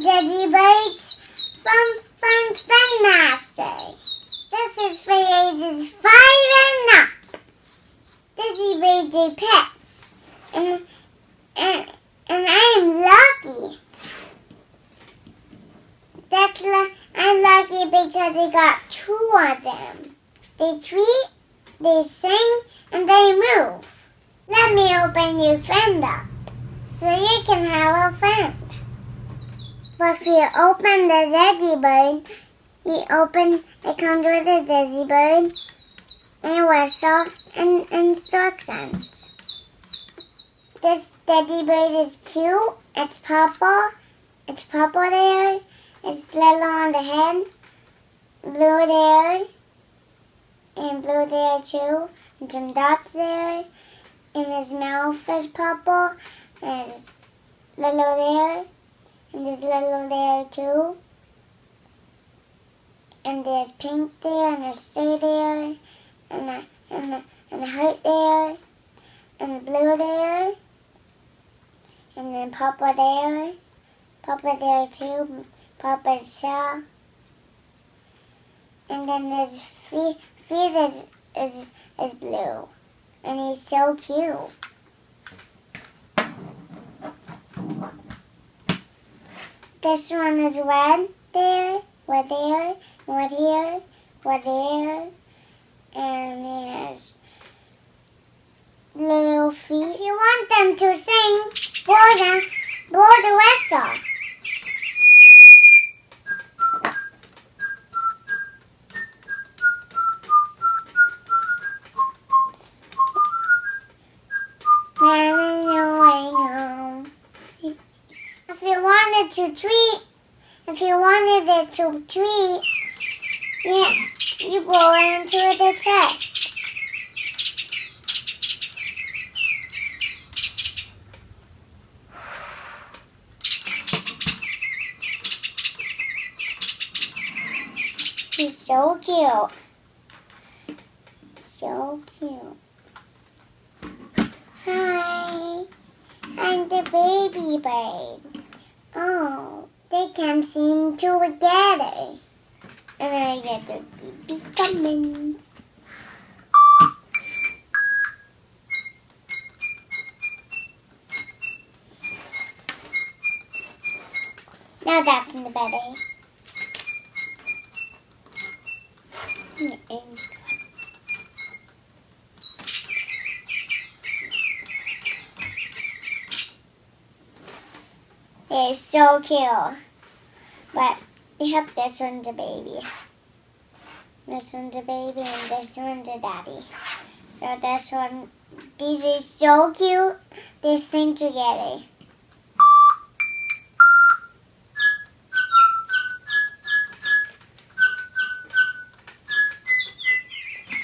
Digibirds from Spinmaster. This is for ages 5 and up. Digibirds are pets, and I'm lucky. I'm lucky because I got 2 of them. They tweet, they sing, and they move. Let me open your friend up so you can have a friend. But if you open the Digibird, it comes with a Digibird and whistle and instructions. This Digibird is cute. It's purple. It's purple there. It's little on the head. Blue there. And blue there too. And some dots there. And his mouth is purple. And there's little there. And there's little there too. And there's pink there. And there's 3 there. And the heart there. And the blue there. And then purple there. Purple there too. Purple shell. And then there's feet is blue. And he's so cute. This one is red there, red there, red here, red there. And there's little feet. If you want them to sing, blow the whistle. Running away home. If you wanted to tweet, if you wanted it to tweet, yeah, you blow it into the chest. She's so cute. So cute. Hi, I'm the baby bird. Oh, they can sing together. And then I get the baby comments. Now that's in the belly. They're so cute. But yep, this one's a baby. This one's a baby and this one's a daddy. So this one, these are so cute. They sing together.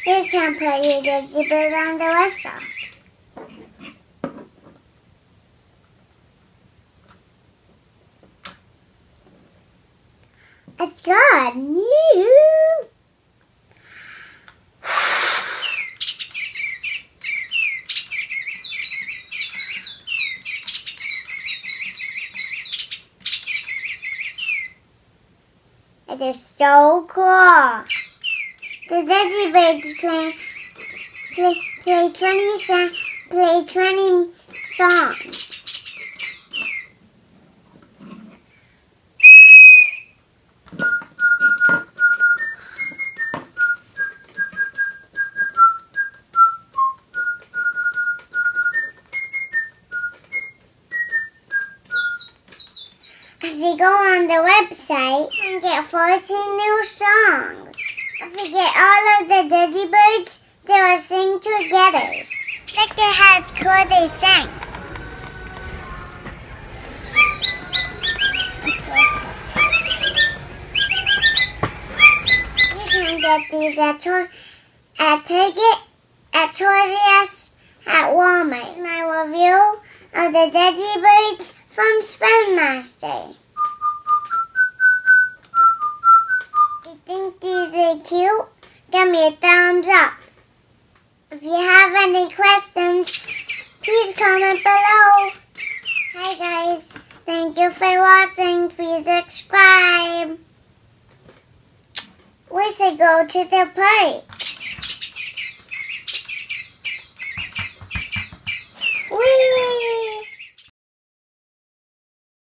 You can put your Digibird on the whistle. It's good. New. It is so cool. The Digibirds play 20 songs. If you go on the website and get 14 new songs. If you get all of the Digibirds, they will sing together. Look at how cool they sing. You can get these at Target, at Toys R Us, at Walmart. My review of the Digibirds from Spinmaster. If you think these are cute, give me a thumbs up. If you have any questions, please comment below. Hi guys. Thank you for watching. Please subscribe. We should go to the party.